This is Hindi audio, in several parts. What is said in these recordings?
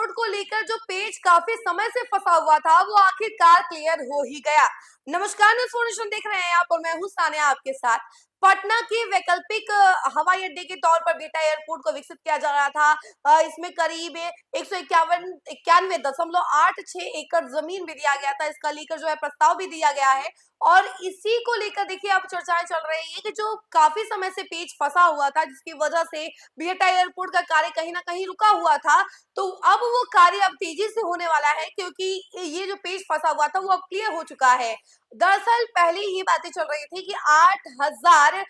एयरपोर्ट को लेकर जो पेच काफी समय से फंसा हुआ था वो आखिरकार क्लियर हो ही गया। नमस्कार, न्यूज़ देख रहे हैं आप और मैं हूं सानिया आपके साथ। पटना के वैकल्पिक हवाई अड्डे के तौर पर बिहटा एयरपोर्ट को विकसित किया जा रहा था। इसमें करीब 151 91.86 एकड़ जमीन भी दिया गया था। इसका लेकर जो है प्रस्ताव भी दिया गया है और इसी को लेकर देखिए अब चर्चाएं चल रही है कि जो काफी समय से पेच फंसा हुआ था, जिसकी वजह से बिहटा एयरपोर्ट का कार्य कहीं ना कहीं रुका हुआ था, तो अब वो कार्य अब तेजी से होने वाला है क्योंकि ये जो पेज फंसा हुआ था वो अब क्लियर हो चुका है। दरअसल पहले ये बातें चल रही थी कि 8,000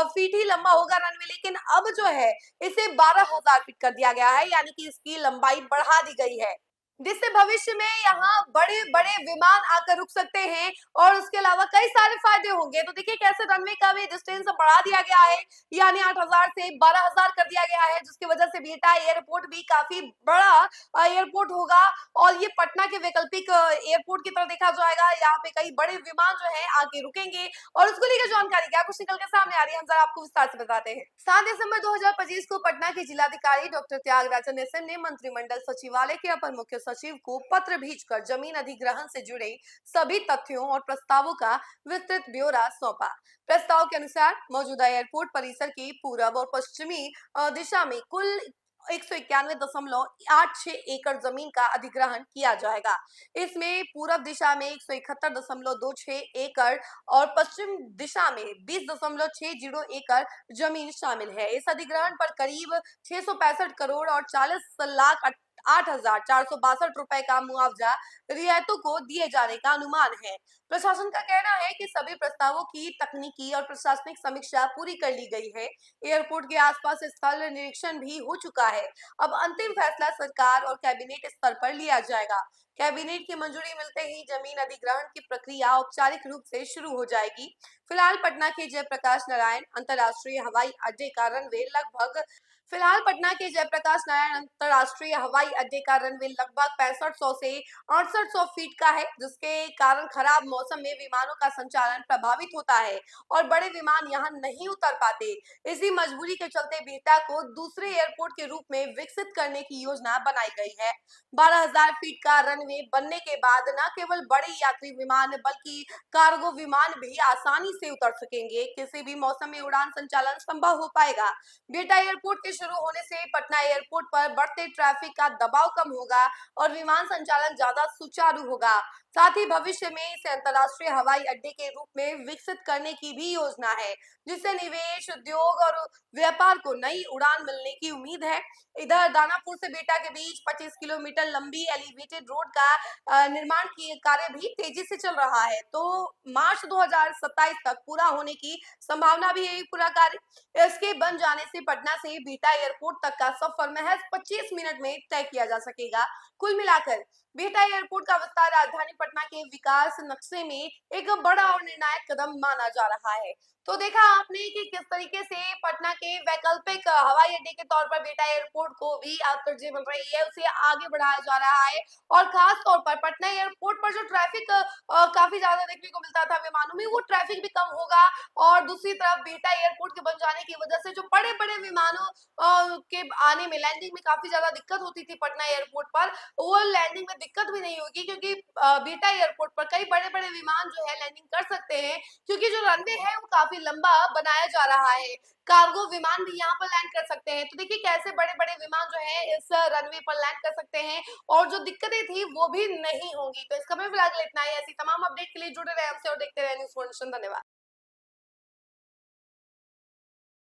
फीट ही लंबा होगा रनवे, लेकिन अब जो है इसे 12,000 फीट कर दिया गया है, यानी कि इसकी लंबाई बढ़ा दी गई है, जिससे भविष्य में यहाँ बड़े बड़े विमान आकर रुक सकते हैं और उसके अलावा कई सारे फायदे होंगे। तो देखिए कैसे रनवे का भी डिस्टेंस बढ़ा दिया गया है, यानी 8,000 से 12,000 कर दिया गया है, जिसकी वजह से बिहटा एयरपोर्ट भी काफी बड़ा एयरपोर्ट होगा और ये पटना के वैकल्पिक एयरपोर्ट की तरह देखा जाएगा। यहाँ पे कई बड़े विमान जो है आके रुकेंगे और उसको लेकर जानकारी क्या कुछ निकल के सामने आ रही है, हम जरा आपको विस्तार से बताते हैं। 7 दिसंबर 2025 को पटना के जिलाधिकारी डॉक्टर त्यागराजन एसएम ने मंत्रिमंडल सचिवालय के अपर मुख्य सचिव को पत्र भेजकर जमीन अधिग्रहण से जुड़े सभी तथ्यों और प्रस्तावों का विस्तृत ब्यौरा सौंपा। प्रस्ताव के अनुसार मौजूदा एयरपोर्ट परिसर की पूर्व और पश्चिमी दिशा में कुल 191.86 एकड़ जमीन का अधिग्रहण किया जाएगा। इसमें पूरब दिशा में 171.26 एकड़ और पश्चिम दिशा में 20.60 एकड़ जमीन शामिल है। इस अधिग्रहण पर करीब 665 करोड़ और 40,08,462 रुपए का मुआवजा रियायतों को दिए जाने का अनुमान है। प्रशासन का कहना है कि सभी प्रस्तावों की तकनीकी और प्रशासनिक समीक्षा पूरी कर ली गई है। एयरपोर्ट के आसपास स्थल निरीक्षण भी हो चुका है। अब अंतिम फैसला सरकार और कैबिनेट स्तर पर लिया जाएगा। कैबिनेट की मंजूरी मिलते ही जमीन अधिग्रहण की प्रक्रिया औपचारिक रूप से शुरू हो जाएगी। फिलहाल पटना के जयप्रकाश नारायण अंतर्राष्ट्रीय हवाई अड्डे का रनवे लगभग 6500 से 6800 फीट का है, जिसके कारण खराब मौसम में विमानों का संचालन प्रभावित होता है और बड़े विमान यहां नहीं उतर पाते। इसी मजबूरी के चलते बिहटा को दूसरे एयरपोर्ट के रूप में विकसित करने की योजना बनाई गई है। 12,000 फीट का रनवे बनने के बाद न केवल बड़े यात्री विमान बल्कि कार्गो विमान भी आसानी से उतर सकेंगे। किसी भी मौसम में उड़ान संचालन संभव हो पाएगा। बिहटा एयरपोर्ट के शुरू होने से पटना एयरपोर्ट पर बढ़ते ट्रैफिक का दबाव कम होगा और विमान संचालन ज्यादा सुचारू होगा। साथ ही भविष्य में इसे अंतर्राष्ट्रीय हवाई अड्डे के रूप में विकसित करने की भी योजना है, जिससे निवेश, उद्योग और व्यापार को नई उड़ान मिलने की उम्मीद है। इधर दानापुर से बिहटा के बीच 25 किलोमीटर लंबी एलिवेटेड रोड का निर्माण की कार्य भी तेजी से चल रहा है, तो मार्च 2027 तक पूरा होने की संभावना भी है। पूरा कार्य इसके बन जाने से पटना से बिहटा एयरपोर्ट तक का सफर महज 25 मिनट में तय किया जा सकेगा। कुल मिलाकर बिहटा एयरपोर्ट का विस्तार राजधानी पटना के विकास नक्शे में एक बड़ा और निर्णायक कदम माना जा रहा है। तो देखा आपने कि किस तरीके से पटना के वैकल्पिक हवाई अड्डे के तौर पर बिहटा एयरपोर्ट को भी आप तरजीह मिल रही है, उसे आगे बढ़ाया जा रहा है और खास तौर पर पटना एयरपोर्ट पर जो ट्रैफिक काफी ज्यादा देखने को मिलता था विमानों में, वो ट्रैफिक भी कम होगा और दूसरी तरफ बिहटा एयरपोर्ट के बन जाने की वजह से जो बड़े बड़े विमानों के आने में, लैंडिंग में काफी ज्यादा दिक्कत होती थी पटना एयरपोर्ट पर, वो लैंडिंग में दिक्कत भी नहीं होगी क्योंकि बिहटा एयरपोर्ट पर कई बड़े बड़े विमान जो है लैंडिंग कर सकते हैं, क्योंकि जो रनवे है वो काफी लंबा बनाया जा रहा है। कार्गो विमान भी यहाँ पर लैंड कर सकते हैं। तो देखिए कैसे बड़े बड़े विमान जो है इस रनवे पर लैंड कर सकते हैं और जो दिक्कतें थी वो भी नहीं होंगी। तो इस खबर में फिलहाल इतना ही। ऐसी तमाम अपडेट के लिए जुड़े रहे हमसे और देखते रहे न्यूज़। धन्यवाद।